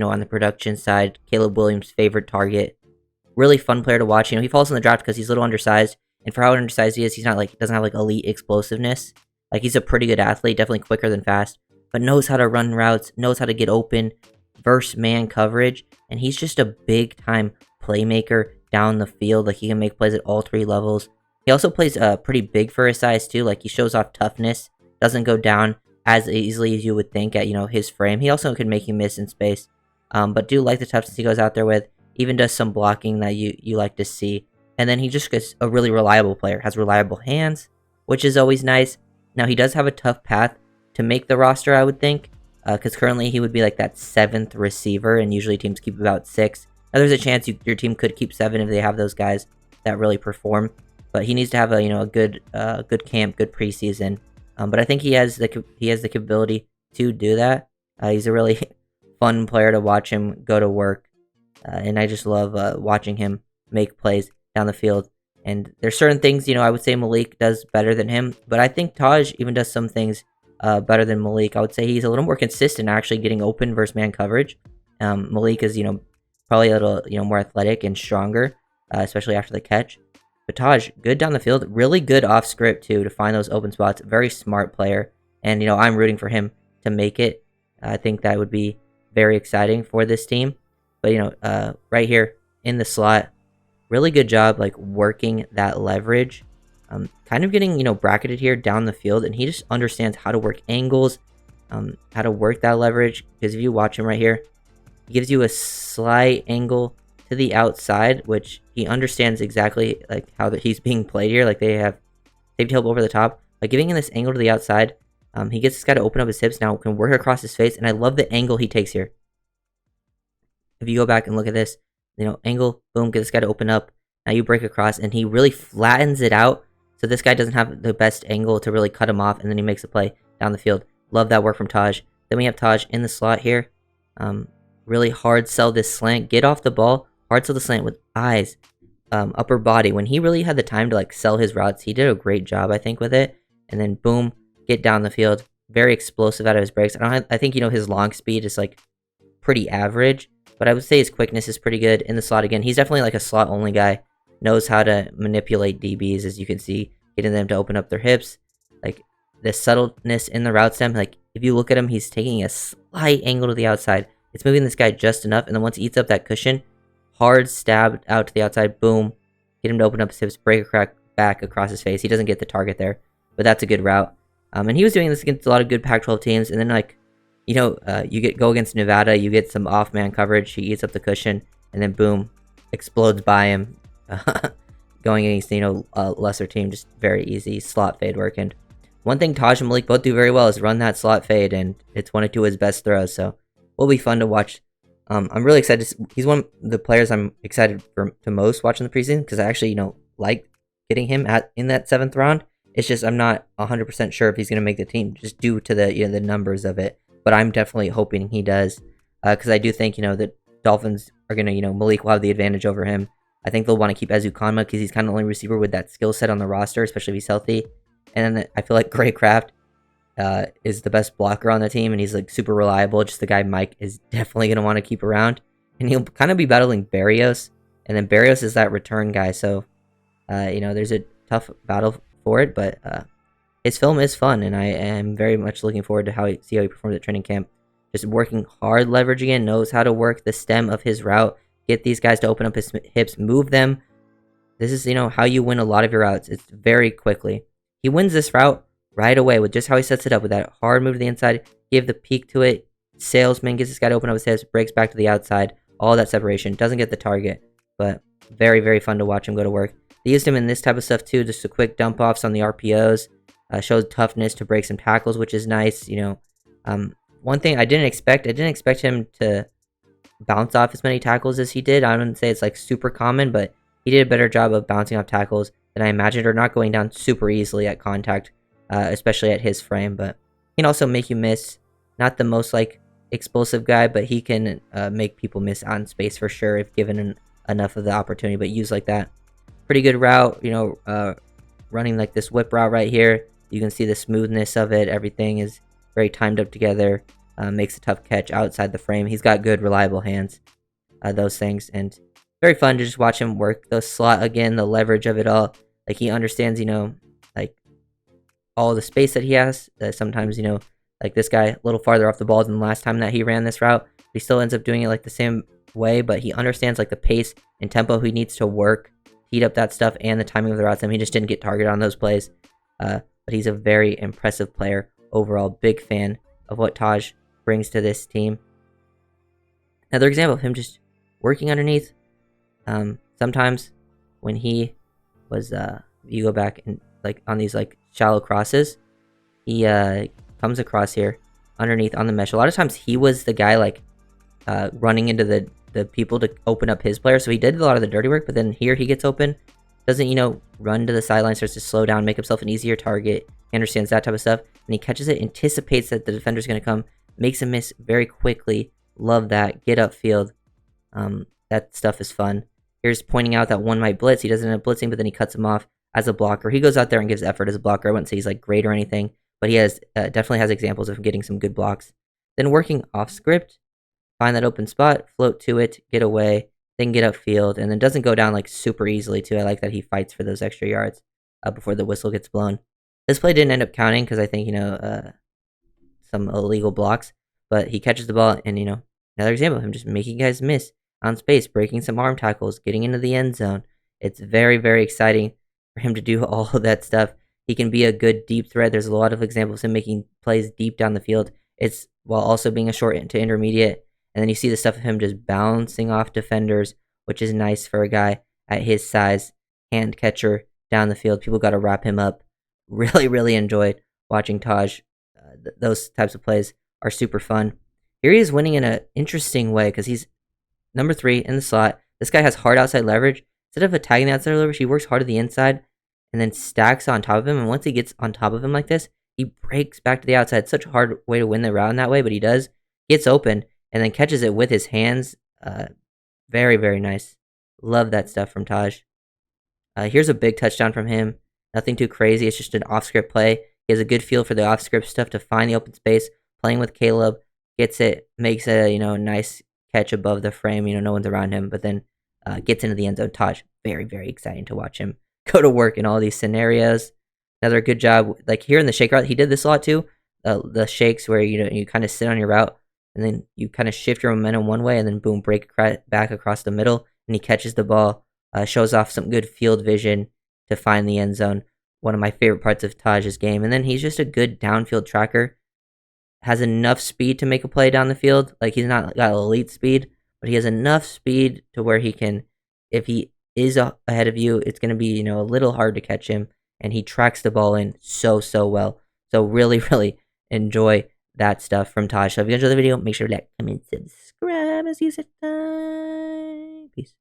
on the production side, Caleb Williams' favorite target. Really fun player to watch. He falls in the draft because he's a little undersized, and for how undersized he is, he's not doesn't have elite explosiveness. He's a pretty good athlete, definitely quicker than fast, but knows how to run routes, knows how to get open, versus man coverage, and he's just a big time playmaker down the field. He can make plays at all 3 levels. He also plays pretty big for his size too. He shows off toughness, doesn't go down as easily as you would think at his frame. He also can make you miss in space, but do like the toughness he goes out there with. Even does some blocking that you like to see. And then he just gets a really reliable player. Has reliable hands, which is always nice. Now, he does have a tough path to make the roster, I would think. Because currently he would be that 7th receiver, and usually teams keep about 6. Now, there's a chance your team could keep 7 if they have those guys that really perform. But he needs to have a good camp, good preseason. But I think he has the capability to do that. He's a really fun player to watch him go to work. And I just love watching him make plays down the field. And there's certain things, I would say Malik does better than him. But I think Tahj even does some things better than Malik. I would say he's a little more consistent actually getting open versus man coverage. Malik is, probably a little, more athletic and stronger, especially after the catch. But Tahj, good down the field. Really good off script, too, to find those open spots. Very smart player. And, I'm rooting for him to make it. I think that would be very exciting for this team. But, right here in the slot, really good job, working that leverage. Kind of getting, bracketed here down the field. And he just understands how to work angles, how to work that leverage. Because if you watch him right here, he gives you a slight angle to the outside, which he understands exactly, how he's being played here. They have safety help over the top. By giving him this angle to the outside, he gets this guy to open up his hips now, can work across his face. And I love the angle he takes here. If you go back and look at this, angle, boom, get this guy to open up. Now you break across, and he really flattens it out. So this guy doesn't have the best angle to really cut him off, and then he makes a play down the field. Love that work from Tahj. Then we have Tahj in the slot here. Really hard sell this slant. Get off the ball. Hard sell the slant with eyes, upper body. When he really had the time to sell his routes, he did a great job, I think, with it. And then boom, get down the field. Very explosive out of his breaks. I think his long speed is pretty average. But I would say his quickness is pretty good in the slot again. He's definitely a slot-only guy. Knows how to manipulate DBs, as you can see. Getting them to open up their hips. The subtleness in the route stem. If you look at him, he's taking a slight angle to the outside. It's moving this guy just enough. And then once he eats up that cushion, hard stab out to the outside. Boom. Get him to open up his hips. Break a crack back across his face. He doesn't get the target there. But that's a good route. And he was doing this against a lot of good Pac-12 teams. And then, you go against Nevada, you get some off-man coverage, he eats up the cushion, and then boom, explodes by him. Going against, a lesser team, just very easy slot fade work. And one thing Tahj and Malik both do very well is run that slot fade, and it's one or two of his best throws, so will be fun to watch. I'm really excited. He's one of the players I'm excited to most watching the preseason, because I actually, like getting him in that 7th round. It's just I'm not 100% sure if he's going to make the team, just due to the numbers of it. But I'm definitely hoping he does, because I do think, the Dolphins are going to, Malik will have the advantage over him. I think they'll want to keep Ezukanma because he's kind of the only receiver with that skill set on the roster, especially if he's healthy. And then I feel like Gray Kraft is the best blocker on the team, and he's super reliable. Just the guy Mike is definitely going to want to keep around. And he'll kind of be battling Barrios, and then Barrios is that return guy. So, there's a tough battle for it, but his film is fun, and I am very much looking forward to see how he performs at training camp. Just working hard leverage again, knows how to work the stem of his route, get these guys to open up his hips, move them. This is, how you win a lot of your routes. It's very quickly. He wins this route right away with just how he sets it up with that hard move to the inside, give the peak to it, salesman gets this guy to open up his hips, breaks back to the outside, all that separation, doesn't get the target, but very, very fun to watch him go to work. They used him in this type of stuff too, just a quick dump offs on the RPOs. Showed toughness to break some tackles, which is nice. One thing I didn't expect him to bounce off as many tackles as he did. I wouldn't say it's super common, but he did a better job of bouncing off tackles than I imagined, or not going down super easily at contact, especially at his frame. But he can also make you miss. Not the most explosive guy, but he can make people miss on space for sure if given enough of the opportunity. But used like that, pretty good route. Running this whip route right here. You can see the smoothness of it. Everything is very timed up together. makes a tough catch outside the frame. He's got good, reliable hands, those things, and very fun to just watch him work the slot again, the leverage of it all. Like, he understands, like, all the space that he has. Sometimes, like this guy, a little farther off the ball than the last time that he ran this route. He still ends up doing it like the same way, but he understands like the pace and tempo he needs to work, heat up that stuff, and the timing of the routes. I mean, he just didn't get targeted on those plays. But he's a very impressive player overall. Big fan of what Tahj brings to this team. Another example of him just working underneath. Sometimes when he was, you go back and like on these like shallow crosses, he comes across here underneath on the mesh. A lot of times he was the guy like running into the people to open up his player. So he did a lot of the dirty work, but then here he gets open, doesn't, run to the sideline, starts to slow down, make himself an easier target. He understands that type of stuff, and he catches it, anticipates that the defender's going to come, makes a miss very quickly. Love that. Get upfield. That stuff is fun. Here's pointing out that one might blitz. He doesn't end up blitzing, but then he cuts him off as a blocker. He goes out there and gives effort as a blocker. I wouldn't say he's like great or anything, but he has definitely has examples of getting some good blocks. Then working off script, find that open spot, float to it, get away, then get upfield, and then doesn't go down like super easily too. I like that he fights for those extra yards before the whistle gets blown. This play didn't end up counting because I think, some illegal blocks, but he catches the ball, and, another example of him just making guys miss on space, breaking some arm tackles, getting into the end zone. It's very, very exciting for him to do all of that stuff. He can be a good deep threat. There's a lot of examples of him making plays deep down the field. It's while also being a short to intermediate. And then you see the stuff of him just bouncing off defenders, which is nice for a guy at his size, hand catcher down the field. People got to wrap him up. Really, really enjoyed watching Tahj. Those types of plays are super fun. Here he is winning in an interesting way because he's number 3 in the slot. This guy has hard outside leverage. Instead of attacking the outside leverage, he works hard at the inside and then stacks on top of him. And once he gets on top of him like this, he breaks back to the outside. It's such a hard way to win the route in that way, but he does. Gets open and then catches it with his hands. Very, very nice. Love that stuff from Tahj. Here's a big touchdown from him. Nothing too crazy. It's just an off-script play. He has a good feel for the off-script stuff to find the open space, playing with Caleb, gets it, makes a, nice catch above the frame. No one's around him, but then gets into the end zone. Tahj, very, very exciting to watch him go to work in all these scenarios. Another good job. Like here in the shake route, he did this a lot too. The shakes where, you kind of sit on your route, and then you kind of shift your momentum one way, and then boom, break back across the middle, and he catches the ball, shows off some good field vision to find the end zone. One of my favorite parts of Tahj's game. And then he's just a good downfield tracker. Has enough speed to make a play down the field. Like, he's not got elite speed, but he has enough speed to where he can, if he is ahead of you, it's going to be, a little hard to catch him. And he tracks the ball in so well. So really, really enjoy that stuff from Tahj. So if you enjoyed the video, make sure to like, comment, subscribe, and see you next time. Peace.